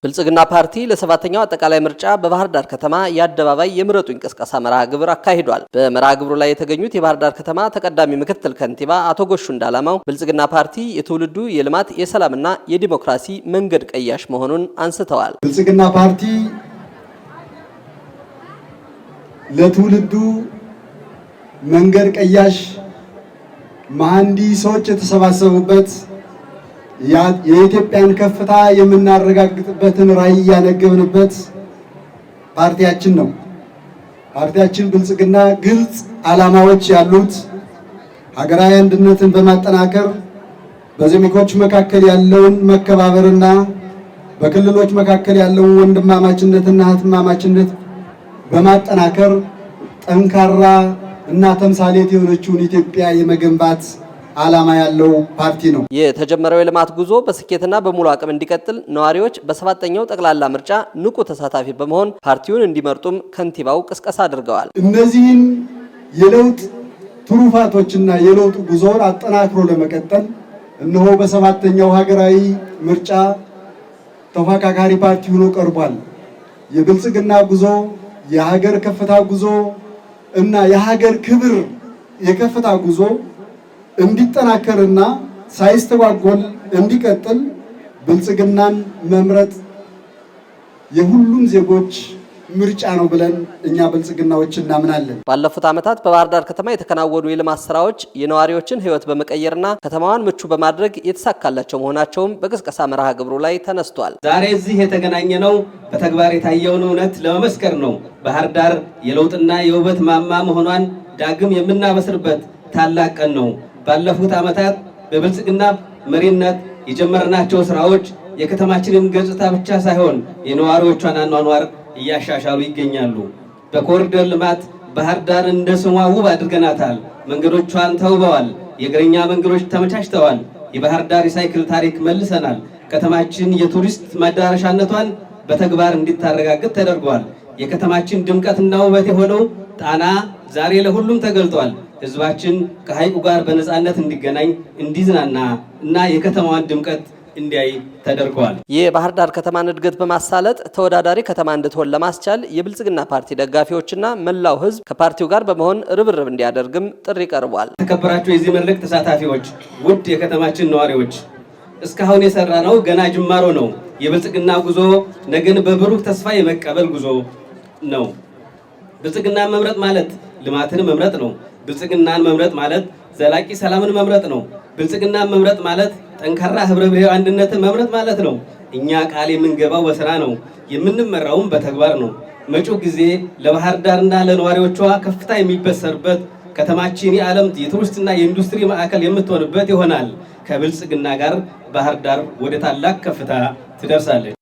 ብልጽግና ፓርቲ ለሰባተኛው አጠቃላይ ምርጫ በባህር ዳር ከተማ የአደባባይ የምረጡ እንቅስቃሴ መርሃ ግብር አካሂዷል። በመርሃ ግብሩ ላይ የተገኙት የባህር ዳር ከተማ ተቀዳሚ ምክትል ከንቲባ አቶ ጎሹ እንዳላማው ብልጽግና ፓርቲ የትውልዱ የልማት የሰላምና የዲሞክራሲ መንገድ ቀያሽ መሆኑን አንስተዋል። ብልጽግና ፓርቲ ለትውልዱ መንገድ ቀያሽ መሐንዲሶች የተሰባሰቡበት የኢትዮጵያን ከፍታ የምናረጋግጥበትን ራዕይ ያነገብንበት ፓርቲያችን ነው። ፓርቲያችን ብልጽግና ግልጽ ዓላማዎች ያሉት ሀገራዊ አንድነትን በማጠናከር በዜጎች መካከል ያለውን መከባበርና በክልሎች መካከል ያለውን ወንድማማችነትና እህትማማችነት በማጠናከር ጠንካራ እና ተምሳሌት የሆነችውን ኢትዮጵያ የመገንባት ዓላማ ያለው ፓርቲ ነው። የተጀመረው የልማት ጉዞ በስኬትና በሙሉ አቅም እንዲቀጥል ነዋሪዎች በሰባተኛው ጠቅላላ ምርጫ ንቁ ተሳታፊ በመሆን ፓርቲውን እንዲመርጡም ከንቲባው ቅስቀሳ አድርገዋል። እነዚህን የለውጥ ትሩፋቶችና የለውጥ ጉዞውን አጠናክሮ ለመቀጠል እነሆ በሰባተኛው ሀገራዊ ምርጫ ተፎካካሪ ፓርቲ ሆኖ ቀርቧል። የብልጽግና ጉዞ፣ የሀገር ከፍታ ጉዞ እና የሀገር ክብር የከፍታ ጉዞ እንዲጠናከርና ሳይስተጓጎል እንዲቀጥል ብልጽግናን መምረጥ የሁሉም ዜጎች ምርጫ ነው ብለን እኛ ብልጽግናዎች እናምናለን። ባለፉት ዓመታት በባህር ዳር ከተማ የተከናወኑ የልማት ስራዎች የነዋሪዎችን ሕይወት በመቀየርና ከተማዋን ምቹ በማድረግ የተሳካላቸው መሆናቸውም በቅስቀሳ መርሃ ግብሩ ላይ ተነስቷል። ዛሬ እዚህ የተገናኘነው በተግባር የታየውን እውነት ለመመስከር ነው። ባህር ዳር የለውጥና የውበት ማማ መሆኗን ዳግም የምናበስርበት ታላቅ ቀን ነው። ባለፉት ዓመታት በብልጽግና መሪነት የጀመርናቸው ስራዎች የከተማችንን ገጽታ ብቻ ሳይሆን የነዋሪዎቿን አኗኗር እያሻሻሉ ይገኛሉ። በኮሪደር ልማት ባህር ዳር እንደ ስሟ ውብ አድርገናታል። መንገዶቿን ተውበዋል። የእግረኛ መንገዶች ተመቻችተዋል። የባህር ዳር የሳይክል ታሪክ መልሰናል። ከተማችን የቱሪስት መዳረሻነቷን በተግባር እንዲታረጋግጥ ተደርጓል። የከተማችን ድምቀትና ውበት የሆነው ጣና ዛሬ ለሁሉም ተገልጧል። ህዝባችን ከሐይቁ ጋር በነፃነት እንዲገናኝ፣ እንዲዝናና እና የከተማዋን ድምቀት እንዲያይ ተደርጓል። የባህር ዳር ከተማን እድገት በማሳለጥ ተወዳዳሪ ከተማ እንድትሆን ለማስቻል የብልጽግና ፓርቲ ደጋፊዎችና መላው ህዝብ ከፓርቲው ጋር በመሆን ርብርብ እንዲያደርግም ጥሪ ቀርቧል። የተከበራችሁ የዚህ መድረክ ተሳታፊዎች፣ ውድ የከተማችን ነዋሪዎች፣ እስካሁን የሰራነው ገና ጅማሮ ነው። የብልጽግና ጉዞ ነገን በብሩህ ተስፋ የመቀበል ጉዞ ነው። ብልጽግናን መምረጥ ማለት ልማትን መምረጥ ነው። ብልጽግናን መምረጥ ማለት ዘላቂ ሰላምን መምረጥ ነው። ብልጽግናን መምረጥ ማለት ጠንካራ ህብረ ብሔራዊ አንድነትን መምረጥ ማለት ነው። እኛ ቃል የምንገባው በስራ ነው፣ የምንመራውም በተግባር ነው። መጪው ጊዜ ለባህር ዳርና ለነዋሪዎቿ ከፍታ የሚበሰርበት፣ ከተማችን የዓለም የቱሪስትና የኢንዱስትሪ ማዕከል የምትሆንበት ይሆናል። ከብልጽግና ጋር ባህር ዳር ወደ ታላቅ ከፍታ ትደርሳለች።